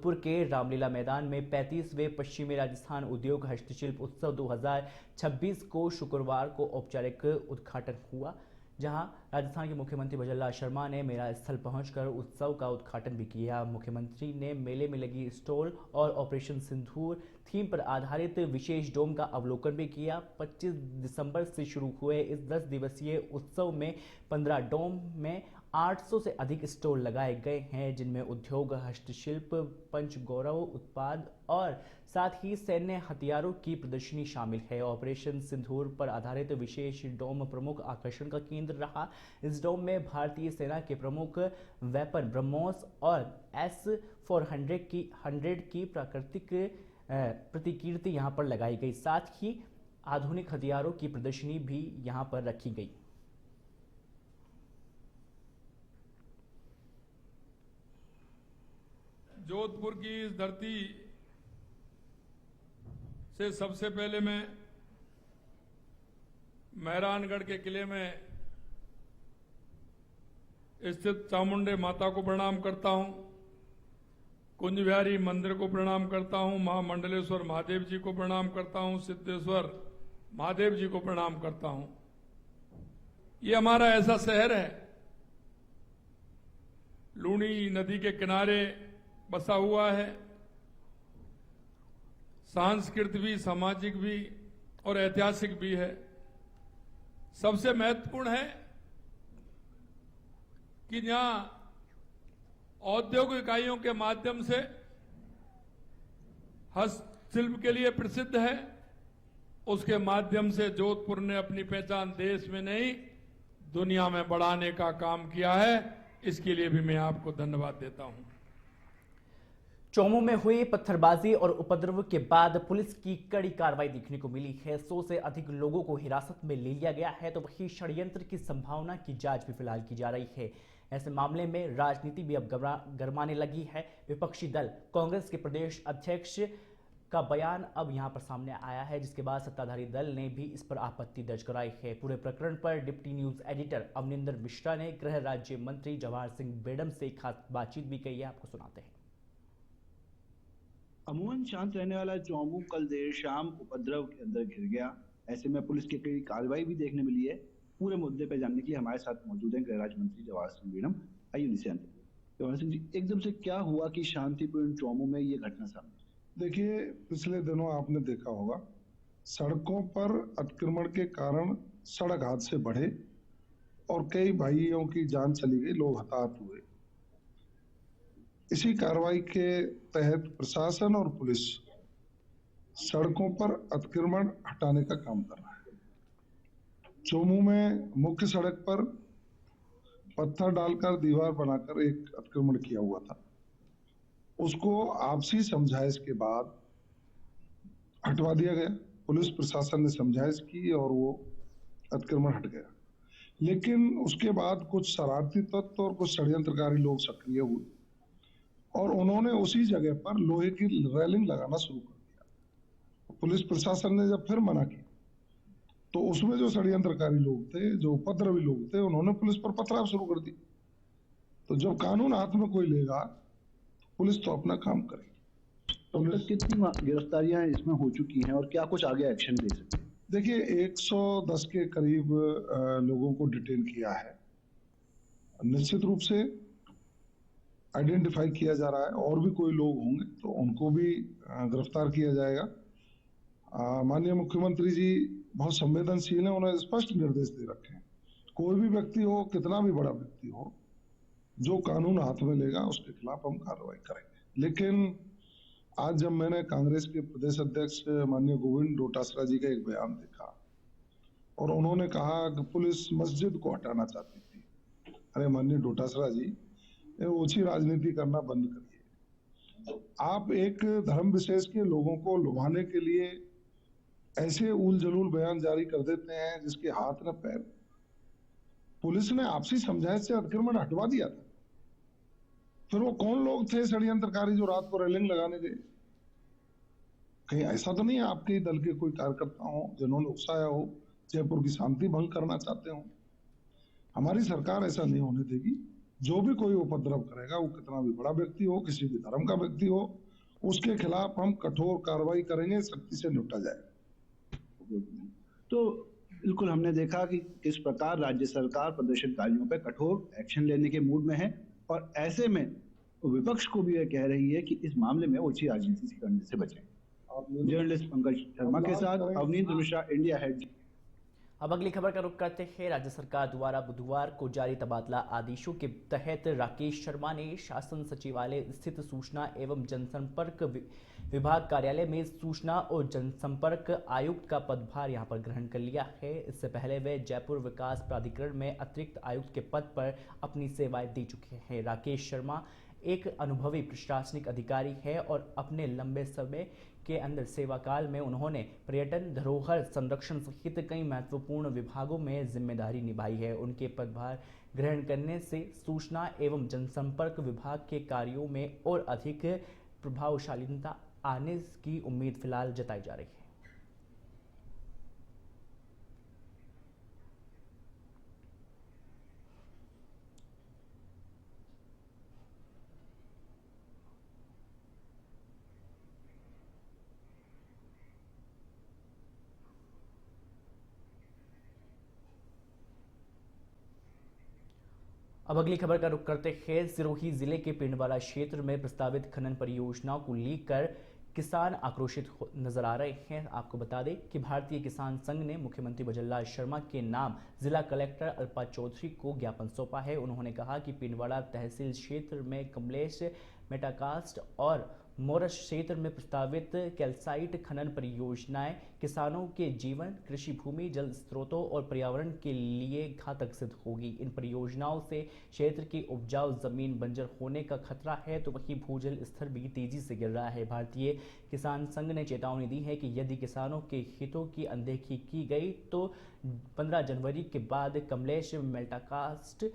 जोधपुर के रामलीला मैदान में 35वें पश्चिमी राजस्थान उद्योग हस्तशिल्प उत्सव 2026 को शुक्रवार को औपचारिक उद्घाटन हुआ, जहां राजस्थान के मुख्यमंत्री भजनलाल शर्मा ने मेला स्थल पहुंचकर उत्सव का उद्घाटन भी किया। मुख्यमंत्री ने मेले में लगी स्टॉल और ऑपरेशन सिंदूर थीम पर आधारित विशेष डोम का अवलोकन भी किया। 25 दिसंबर से शुरू हुए इस 10 दिवसीय उत्सव में 15 डोम में 800 से अधिक स्टॉल लगाए गए हैं, जिनमें उद्योग, हस्तशिल्प, पंचगौरव उत्पाद और साथ ही सैन्य हथियारों की प्रदर्शनी शामिल है। ऑपरेशन सिंदूर पर आधारित विशेष डोम प्रमुख आकर्षण का केंद्र रहा। इस डोम में भारतीय सेना के प्रमुख वेपन ब्रह्मोस और S-400 की प्राकृतिक प्रतिकीर्ति यहां पर लगाई गई। साथ ही आधुनिक हथियारों की प्रदर्शनी भी यहां पर रखी गई। जोधपुर की इस धरती से सबसे पहले मैं मेहरानगढ़ के किले में स्थित चामुंडे माता को प्रणाम करता हूं, कुंज बिहारी मंदिर को प्रणाम करता हूं, महामंडलेश्वर महादेव जी को प्रणाम करता हूं, सिद्धेश्वर महादेव जी को प्रणाम करता हूं। ये हमारा ऐसा शहर है, लूणी नदी के किनारे बसा हुआ है, सांस्कृतिक भी, सामाजिक भी और ऐतिहासिक भी है। सबसे महत्वपूर्ण है कि यहां औद्योगिक इकाइयों के माध्यम से हस्तशिल्प के लिए प्रसिद्ध है। उसके माध्यम से जोधपुर ने अपनी पहचान देश में नहीं दुनिया में बढ़ाने का काम किया है। इसके लिए भी मैं आपको धन्यवाद देता हूं। चौमू में हुई पत्थरबाजी और उपद्रव के बाद पुलिस की कड़ी कार्रवाई देखने को मिली है। 100 से अधिक लोगों को हिरासत में ले लिया गया है, तो वहीं षड्यंत्र की संभावना की जांच भी फिलहाल की जा रही है। ऐसे मामले में राजनीति भी अब गरमाने लगी है। विपक्षी दल कांग्रेस के प्रदेश अध्यक्ष का बयान अब यहां पर सामने आया है, जिसके बाद सत्ताधारी दल ने भी इस पर आपत्ति दर्ज कराई है। पूरे प्रकरण पर deputy news editor Avninder Mishra ने गृह राज्य मंत्री जवाहर सिंह बेडम से खास बातचीत भी की है। आपको सुनाते हैं। अमूमन शांत रहने वाला चौमू कल देर शाम उपद्रव के अंदर घिर गया। ऐसे में पुलिस की कई कार्रवाई भी देखने मिली है। पूरे मुद्दे पर जानने के लिए हमारे साथ मौजूद हैं गृह राज्य मंत्री जवाहर सिंह बेडम। आइए उनसे जानते हैं। जवाहर सिंह जी, एकदम से क्या हुआ कि शांतिपूर्ण चौमू में ये घटना सामने? देखिए, पिछले दिनों आपने देखा होगा सड़कों पर अतिक्रमण के कारण सड़क हादसे बढ़े और कई भाइयों की जान चली गई, लोग हताहत हुए। इसी कार्रवाई के तहत प्रशासन और पुलिस सड़कों पर अतिक्रमण हटाने का काम कर रहा है। चौमू में मुख्य सड़क पर पत्थर डालकर दीवार बनाकर एक अतिक्रमण किया हुआ था। उसको आपसी समझाइश के बाद हटवा दिया गया। पुलिस प्रशासन ने समझाइश की और वो अतिक्रमण हट गया। लेकिन उसके बाद कुछ शरारती तत्व और कुछ षड्यंत्रकारी लोग सक्रिय हुए और उन्होंने उसी जगह पर लोहे की रेलिंग लगाना शुरू कर दिया। पुलिस प्रशासन ने जब फिर मना किया तो उसमें जो षड्यंत्रकारी लोग थे, जो उपद्रवी लोग थे, उन्होंने पुलिस पर पथराव शुरू कर दी। तो जब कानून हाथ में कोई लेगा, पुलिस तो अपना काम करेगी। तो तक कितनी गिरफ्तारियां इसमें हो चुकी हैं और क्या कुछ आगे एक्शन ले सकते हैं? देखिए, 110 के करीब लोगों को डिटेन किया है। निश्चित रूप से आइडेंटिफाई किया जा रहा है, और भी कोई लोग होंगे तो उनको भी गिरफ्तार किया जाएगा। माननीय मुख्यमंत्री जी बहुत संवेदनशील हैं, उन्होंने स्पष्ट निर्देश दे रखे हैं, कोई भी व्यक्ति हो, कितना भी बड़ा व्यक्ति हो, जो कानून हाथ में लेगा उसके खिलाफ हम कार्रवाई करेंगे। लेकिन आज जब मैंने कांग्रेस के प्रदेश अध्यक्ष माननीय गोविंद डोटासरा जी का एक बयान देखा और उन्होंने कहा कि पुलिस मस्जिद को हटाना चाहती थी। अरे माननीय डोटासरा जी, ओछी राजनीति करना बंद करिए। आप एक धर्म विशेष के लोगों को लुभाने के लिए ऐसे उल जलूल बयान जारी कर देते हैं जिसके हाथ न पैर। पुलिस ने आपसी समझाइश से अतिक्रमण हटवा दिया था। फिर वो कौन लोग थे षड्यंत्रकारी जो रात को रेलिंग लगाने गए? कहीं ऐसा तो नहीं है आपके दल के कोई कार्यकर्ता हो जिन्होंने उकसाया हो, जयपुर की शांति भंग करना चाहते हो? हमारी सरकार ऐसा नहीं होने देगी। जो भी कोई उपद्रव करेगा, वो कितना भी बड़ा व्यक्ति हो, किसी भी धर्म का व्यक्ति हो, उसके खिलाफ हम कठोर कार्रवाई करेंगे, सख्ती से निपटा जाएगा। तो बिल्कुल हमने देखा कि किस प्रकार राज्य सरकार प्रदर्शनकारियों पर कठोर एक्शन लेने के मूड में है, और ऐसे में विपक्ष को भी यह कह रही है कि इस मामले में ओछी राजनीति से करने से बचें। जर्नलिस्ट पंकज शर्मा के साथ अवनींद्र मिश्रा, इंडिया हेड। अब अगली खबर का रुख करते हैं। राज्य सरकार द्वारा बुधवार को जारी तबादला आदेशों के तहत राकेश शर्मा ने शासन सचिवालय स्थित सूचना एवं जनसंपर्क विभाग कार्यालय में सूचना और जनसंपर्क आयुक्त का पदभार यहां पर ग्रहण कर लिया है। इससे पहले वे जयपुर विकास प्राधिकरण में अतिरिक्त आयुक्त के पद पर अपनी सेवाएं दे चुके हैं। राकेश शर्मा एक अनुभवी प्रशासनिक अधिकारी है और अपने लंबे समय के अंदर सेवा काल में उन्होंने पर्यटन, धरोहर संरक्षण सहित कई महत्वपूर्ण विभागों में जिम्मेदारी निभाई है। उनके पदभार ग्रहण करने से सूचना एवं जनसंपर्क विभाग के कार्यों में और अधिक प्रभावशालीता आने की उम्मीद फिलहाल जताई जा रही है। अब अगली खबर का रुख करते हैं। सिरोही जिले के पिंडवाड़ा क्षेत्र में प्रस्तावित खनन परियोजनाओं को लेकर किसान आक्रोशित नजर आ रहे हैं। आपको बता दें कि भारतीय किसान संघ ने मुख्यमंत्री भजनलाल शर्मा के नाम जिला कलेक्टर अल्पा चौधरी को ज्ञापन सौंपा है। उन्होंने कहा कि पिंडवाड़ा तहसील क्षेत्र में कमलेश मेटाकास्ट और मोरस क्षेत्र में प्रस्तावित कैल्साइट खनन परियोजनाएं किसानों के जीवन, कृषि भूमि, जल स्रोतों और पर्यावरण के लिए घातक सिद्ध होगी। इन परियोजनाओं से क्षेत्र की उपजाऊ जमीन बंजर होने का खतरा है, तो वहीं भूजल स्तर भी तेजी से गिर रहा है। भारतीय किसान संघ ने चेतावनी दी है कि यदि किसानों के हितों की अनदेखी की गई तो 15 जनवरी के बाद कमलेश मेटाकास्ट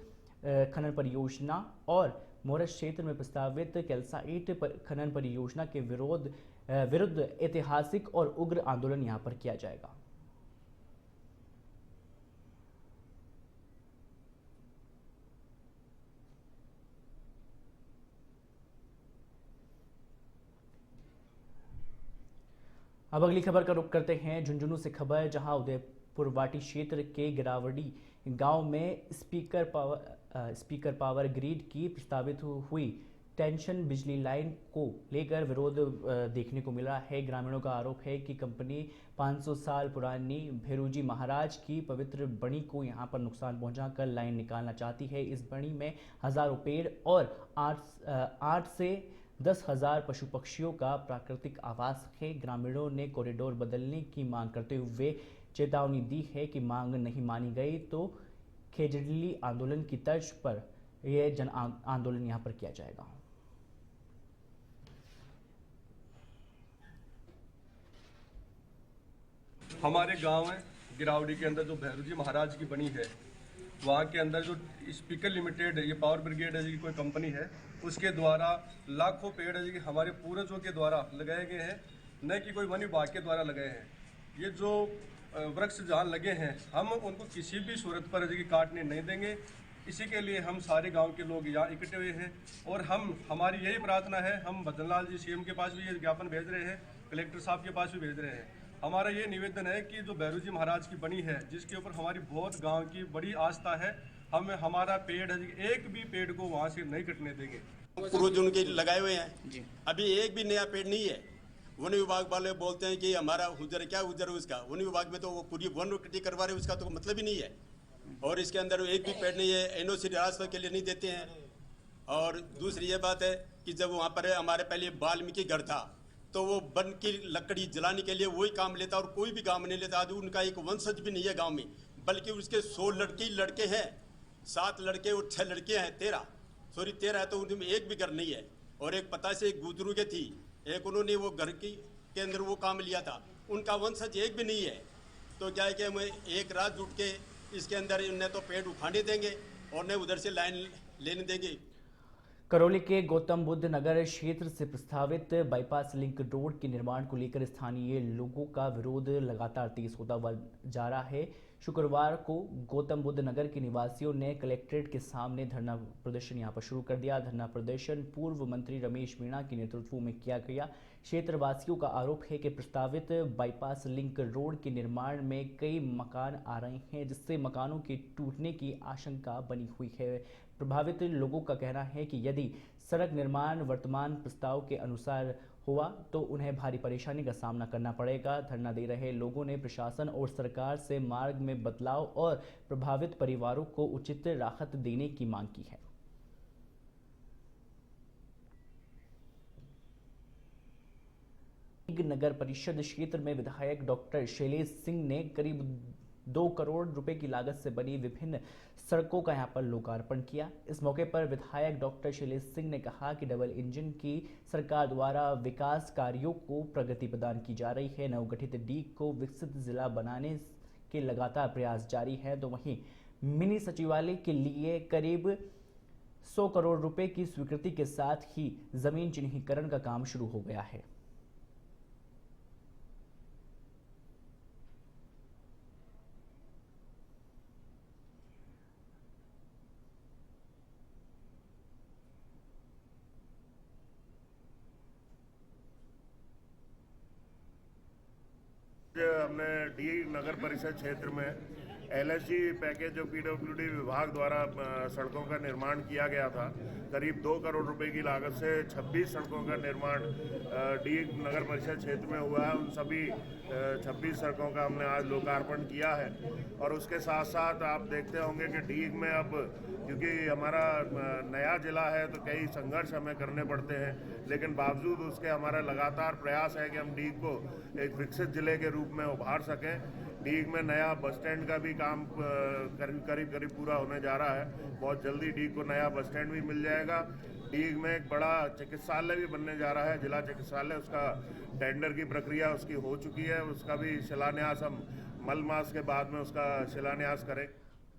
खनन परियोजना और मोरस क्षेत्र में प्रस्तावित कैल्साइट खनन परियोजना के विरुद्ध ऐतिहासिक और उग्र आंदोलन यहां पर किया जाएगा। अब अगली खबर का रुख करते हैं झुंझुनू से खबर, जहां उदयपुर वाटी क्षेत्र के गिरावड़ी गांव में स्पीकर पावर ग्रिड की प्रस्तावित हुई टेंशन बिजली लाइन को लेकर विरोध देखने को मिला है। ग्रामीणों का आरोप है कि कंपनी 500 साल पुरानी भेरूजी महाराज की पवित्र बणी को यहां पर नुकसान पहुंचाकर लाइन निकालना चाहती है। इस बणी में हजारों पेड़ और 8 से 10,000 पशु पक्षियों का प्राकृतिक आवास है। ग्रामीणों ने कॉरिडोर बदलने की मांग करते हुए चेतावनी दी है कि मांग नहीं मानी गई तो खेजड़ली आंदोलन की तर्ज पर यह जन आंदोलन यहां पर किया जाएगा। हमारे गांव में गिरावड़ी के अंदर जो भैरूजी महाराज की बनी है, वहाँ के अंदर जो स्पीकर लिमिटेड ये पावर ब्रिगेड है जी कोई कंपनी है, उसके द्वारा लाखों पेड़ है जी हमारे पूर्वजों के द्वारा लगाए गए हैं, न कि कोई वन विभाग के द्वारा लगाए हैं। ये जो वृक्ष जहाँ लगे हैं हम उनको किसी भी सूरत पर जी काटने नहीं देंगे। इसी के लिए हम सारे गांव के लोग यहाँ इकट्ठे हुए हैं और हमारी यही प्रार्थना है। हम भजनलाल जी सीएम के पास भी ये ज्ञापन भेज रहे हैं, कलेक्टर साहब के पास भी भेज रहे हैं। हमारा ये निवेदन है कि जो भैरूजी महाराज की बनी है, जिसके ऊपर हमारी बहुत गांव की बड़ी आस्था है, हम हमारा पेड़ है, एक भी पेड़ को वहां से नहीं कटने देंगे। पूर्वज उनके लगाए हुए हैं, अभी एक भी नया पेड़ नहीं है। वन विभाग वाले बोलते हैं कि हमारा हुजर क्या हुजर है उसका, वन विभाग में तो वो पूरी वन कटी करवा रहे, उसका तो मतलब ही नहीं है। और इसके अंदर एक भी पेड़ नहीं है, एनओसी रास्ते के लिए नहीं देते हैं। और दूसरी ये बात है कि जब वहाँ पर हमारे पहले वाल्मीकि घर था तो वो वन की लकड़ी जलाने के लिए वही काम लेता और कोई भी काम नहीं लेता। आज उनका एक वंशज भी नहीं है गांव में, बल्कि उसके 100 लड़के हैं, 7 लड़के और 6 लड़के हैं, 13 है, तो उनमें एक भी घर नहीं है। और एक पता से एक गुजरू के थी, एक उन्होंने वो घर के अंदर वो काम लिया था, उनका वंशज एक भी नहीं है। तो क्या है कि हम एक रात जुट के इसके अंदर न तो पेड़ उखाड़े देंगे और न उधर से लाइन लेने देंगे। करौली के गौतम बुद्ध नगर क्षेत्र से प्रस्तावित बाईपास लिंक रोड के निर्माण को लेकर स्थानीय लोगों का विरोध लगातार तेज होता हुआ जा रहा है। शुक्रवार को गौतम बुद्ध नगर के निवासियों ने कलेक्ट्रेट के सामने धरना प्रदर्शन यहां पर शुरू कर दिया। धरना प्रदर्शन पूर्व मंत्री रमेश मीणा के नेतृत्व में किया गया। क्षेत्रवासियों का आरोप है कि प्रस्तावित बाईपास लिंक रोड के निर्माण में कई मकान आ रहे हैं, जिससे मकानों के टूटने की आशंका बनी हुई है। प्रभावित लोगों का कहना है कि यदि सड़क निर्माण वर्तमान प्रस्ताव के अनुसार हुआ तो उन्हें भारी परेशानी का सामना करना पड़ेगा। धरना दे रहे लोगों ने प्रशासन और सरकार से मार्ग में बदलाव और प्रभावित परिवारों को उचित राहत देने की मांग की है। नगर परिषद क्षेत्र में विधायक डॉक्टर शैलेश सिंह ने करीब 2 करोड़ रुपए की लागत से बनी विभिन्न सड़कों का यहां पर लोकार्पण किया। इस मौके पर विधायक डॉक्टर शैलेश सिंह ने कहा कि डबल इंजन की सरकार द्वारा विकास कार्यों को प्रगति प्रदान की जा रही है। नवगठित डीग को विकसित जिला बनाने के लगातार प्रयास जारी है। तो वहीं मिनी सचिवालय के लिए करीब 100 करोड़ रुपए की स्वीकृति के साथ ही जमीन चिन्हीकरण का काम शुरू हो गया है। हमने डी नगर परिषद क्षेत्र में एलएसजी पैकेज जो पीडब्ल्यूडी विभाग द्वारा सड़कों का निर्माण किया गया था, करीब 2 करोड़ रुपए की लागत से 26 सड़कों का निर्माण डी नगर परिषद क्षेत्र में हुआ है। उन सभी 26 सड़कों का हमने आज लोकार्पण किया है। और उसके साथ साथ आप देखते होंगे कि डीग में अब क्योंकि हमारा नया जिला है तो कई संघर्ष हमें करने पड़ते हैं, लेकिन बावजूद उसके हमारा लगातार प्रयास है कि हम डीग को एक विकसित जिले के रूप में उभार सकें। डीग में नया बस स्टैंड का भी काम करीब पूरा होने जा रहा है। बहुत जल्दी डीग को नया बस स्टैंड भी मिल जाएगा। डीग में एक बड़ा चिकित्सालय भी बनने जा रहा है, जिला चिकित्सालय। उसका टेंडर की प्रक्रिया उसकी हो चुकी है। उसका भी शिलान्यास हम मल मास के बाद में उसका शिलान्यास करें।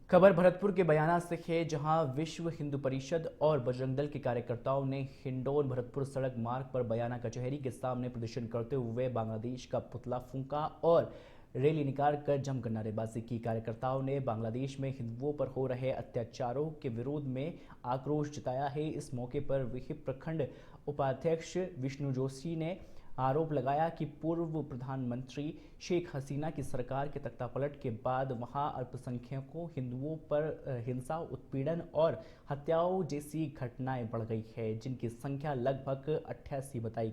खबर भरतपुर के बयाना से है, जहां विश्व हिंदू परिषद और बजरंग दल के कार्यकर्ताओं ने हिंडौन भरतपुर सड़क मार्ग पर बयाना कचहरी के सामने प्रदर्शन करते हुए बांग्लादेश का पुतला फूंका और रैली निकालकर जमकर नारेबाजी की। कार्यकर्ताओं ने बांग्लादेश में हिंदुओं पर हो रहे अत्याचारों के विरोध में आक्रोश जताया है। इस मौके पर विहिप प्रखंड उपाध्यक्ष विष्णु जोशी ने आरोप लगाया कि पूर्व प्रधानमंत्री शेख हसीना की सरकार के तख्तापलट के बाद वहां अल्पसंख्यकों हिंदुओं पर हिंसा, उत्पीड़न और हत्याओं जैसी घटनाएं बढ़ गई है, जिनकी संख्या लगभग 88 बताई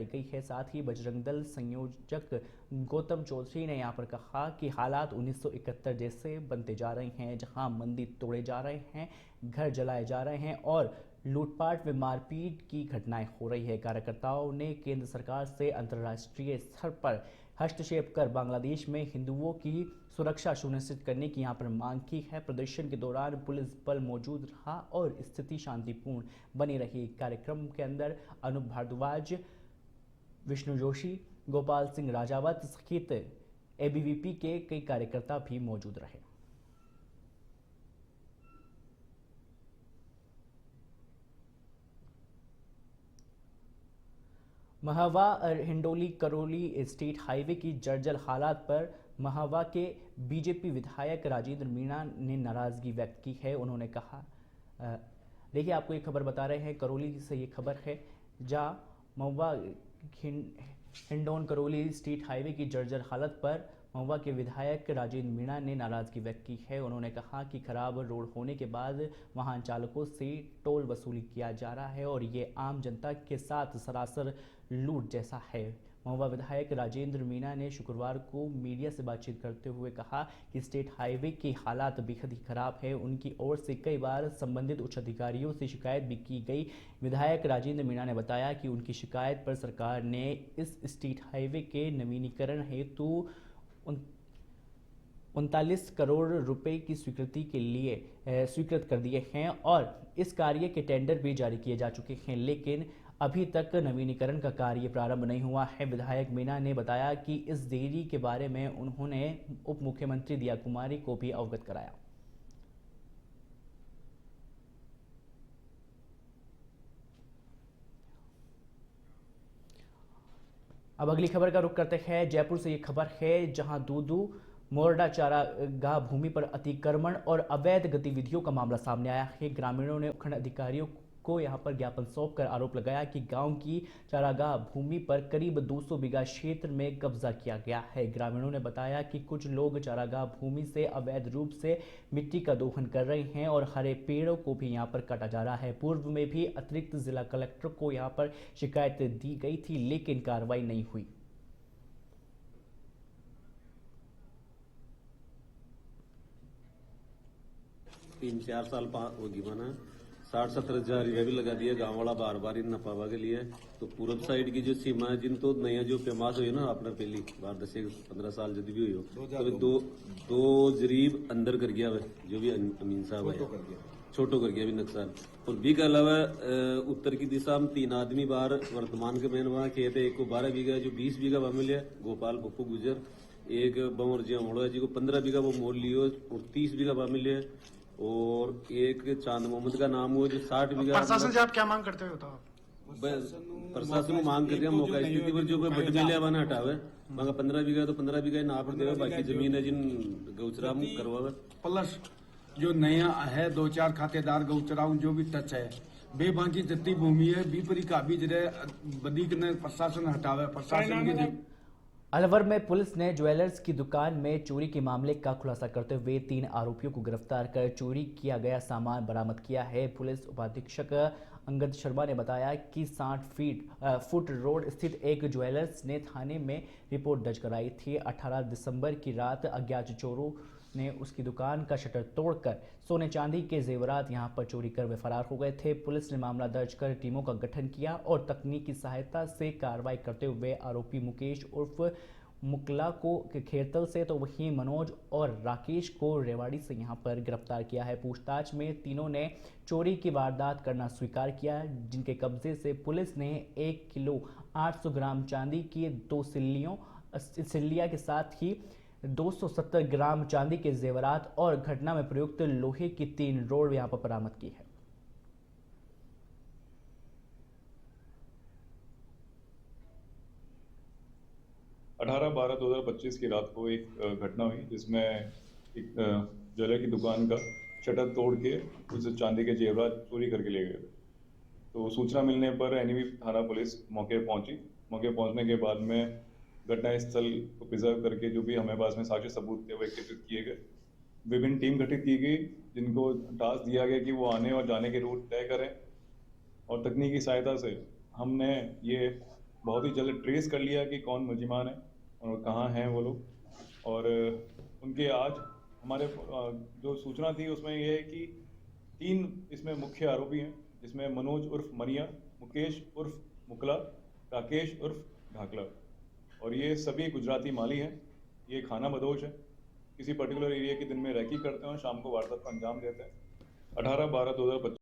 गई है। साथ ही बजरंग दल संयोजक गौतम चौधरी ने यहां पर कहा कि हालात 1971 जैसे बनते जा रहे हैं, जहां मंदिर तोड़े जा रहे हैं, घर जलाए जा रहे हैं और लूटपाट व मारपीट की घटनाएं हो रही है। कार्यकर्ताओं ने केंद्र सरकार से अंतर्राष्ट्रीय स्तर पर हस्तक्षेप कर बांग्लादेश में हिंदुओं की सुरक्षा सुनिश्चित करने की यहां पर मांग की है। प्रदर्शन के दौरान पुलिस बल मौजूद रहा और स्थिति शांतिपूर्ण बनी रही। कार्यक्रम के अंदर अनूप भारद्वाज, विष्णु जोशी, गोपाल सिंह राजावत सहित एबीवीपी के कई कार्यकर्ता भी मौजूद रहे। महवा हिंडोली करौली स्टेट हाईवे की जर्जर हालात पर महवा के बीजेपी विधायक राजेंद्र मीणा ने नाराजगी व्यक्त की है। उन्होंने कहा, देखिए आपको ये खबर बता रहे हैं, करौली से ये खबर है, जहां महवा हिंडौन करौली स्टेट हाईवे की जर्जर हालत पर महुआ के विधायक राजेंद्र मीणा ने नाराजगी व्यक्त की है। उन्होंने कहा कि खराब रोड होने के बाद वाहन चालकों से टोल वसूली किया जा रहा है और ये आम जनता के साथ सरासर लूट जैसा है। महुआ विधायक राजेंद्र मीणा ने शुक्रवार को मीडिया से बातचीत करते हुए कहा कि स्टेट हाईवे के हालात बेहद ही खराब है। उनकी ओर से कई बार संबंधित उच्च अधिकारियों से शिकायत भी की गई। विधायक राजेंद्र मीणा ने बताया कि उनकी शिकायत पर सरकार ने इस स्टेट हाईवे के नवीनीकरण हेतु 39 करोड़ रुपए की स्वीकृति के लिए स्वीकृत कर दिए हैं और इस कार्य के टेंडर भी जारी किए जा चुके हैं, लेकिन अभी तक नवीनीकरण का कार्य प्रारंभ नहीं हुआ है। विधायक मीणा ने बताया कि इस देरी के बारे में उन्होंने उप मुख्यमंत्री दिया कुमारी को भी अवगत कराया। अब अगली खबर का रुख करते हैं। जयपुर से ये खबर है, जहां दूदू मोरडा चारागाह भूमि पर अतिक्रमण और अवैध गतिविधियों का मामला सामने आया है। ग्रामीणों ने उपखंड अधिकारियों को यहां पर ज्ञापन सौंपकर आरोप लगाया कि गांव की चारागाह भूमि पर करीब 200 बीघा क्षेत्र में कब्जा किया गया है। ग्रामीणों ने बताया कि कुछ लोग चारागाह भूमि से अवैध रूप से मिट्टी का दोहन कर रहे हैं और हरे पेड़ों को भी यहां पर काटा जा रहा है। पूर्व में भी अतिरिक्त जिला कलेक्टर को यहां पर शिकायत दी गई थी, लेकिन कार्रवाई नहीं हुई। तीन चार साल होगी बना 60-70 हजार रुपया भी लगा दिया गांव वाला बार बार इन नफावा के लिए। तो पूरब साइड की जो सीमा है जिन तो नया जो फेमस हुई ना अपना पहली बार 10-15 साल जब भी हुई हो तो दो जरीब अंदर कर गया वह जो भी अमीन साहब है छोटो कर गया भी नुकसान। और भी के अलावा उत्तर की दिशा में 3 आदमी बाहर वर्तमान के मैंने वहाँ खेत है। एक को 12 बीघा जो 20 बीघा वहाँ मिले गोपाल पप्पू गुजर, एक बंवर जी अमोड़ा जी को 15 बीघा वो मोल लियो और 30 बीघा वहाँ मिले, और एक चांद मोहम्मद का नाम हुआ जो 60 बीघा। प्रशासन से आप क्या मांग करते हो? तो प्रशासन को मांग करते हैं मौका स्थिति पर जो बट मिले बना हटावे मगर 15 बीघा तो 15 बीघा ना पर देवे, बाकी जमीन है जिन गौचरा करवावे। प्लस जो नया है 2-4 खातेदार गौचराऊ जो भी टच है बे बाकी जितनी भूमि है बीपरी का भी जरे बदीक ने प्रशासन हटावे। प्रशासन की अलवर में पुलिस ने ज्वेलर्स की दुकान में चोरी के मामले का खुलासा करते हुए 3 आरोपियों को गिरफ्तार कर चोरी किया गया सामान बरामद किया है। पुलिस उपाधीक्षक अंगद शर्मा ने बताया कि 60 फुट रोड स्थित एक ज्वेलर्स ने थाने में रिपोर्ट दर्ज कराई थी। 18 दिसंबर की रात अज्ञात चोरों ने उसकी दुकान का शटर तोड़कर सोने चांदी के जेवरात यहां पर चोरी कर वे फरार हो गए थे। पुलिस ने मामला दर्ज कर टीमों का गठन किया और तकनीकी सहायता से कार्रवाई करते हुए आरोपी मुकेश उर्फ मुकला को खेरतल से तो वहीं मनोज और राकेश को रेवाड़ी से यहां पर गिरफ्तार किया है। पूछताछ में तीनों ने चोरी की वारदात करना स्वीकार किया, जिनके कब्जे से पुलिस ने 1 किलो 800 ग्राम चांदी की 2 सिल्लिया के साथ ही 270 ग्राम चांदी के जेवरात और घटना में प्रयुक्त लोहे की 3 रोड यहां पर बरामद की है। अठारह 12/2025 की रात को एक घटना हुई जिसमें एक ज्वेलर की दुकान का शटर तोड़ के उस चांदी के जेवरात चोरी करके ले गए। तो सूचना मिलने पर एनवी थाना पुलिस मौके पहुंची। मौके पहुंचने के बाद में घटनास्थल को प्रिजर्व करके जो भी हमें पास में साक्ष्य सबूत थे वो एकत्रित किए गए। विभिन्न टीम गठित की गई जिनको टास्क दिया गया कि वो आने और जाने के रूट तय करें, और तकनीकी सहायता से हमने ये बहुत ही जल्द ट्रेस कर लिया कि कौन मुलजिमान है और कहाँ हैं वो लोग। और उनके आज हमारे जो सूचना थी उसमें ये है कि 3 इसमें मुख्य आरोपी हैं, जिसमें मनोज उर्फ मनिया, मुकेश उर्फ मुकला, राकेश उर्फ ढाकला, और ये सभी गुजराती माली हैं। ये खाना बदोश है, किसी पर्टिकुलर एरिया के दिन में रैकी करते हैं और शाम को वारदात को अंजाम देते हैं। 18/12/2025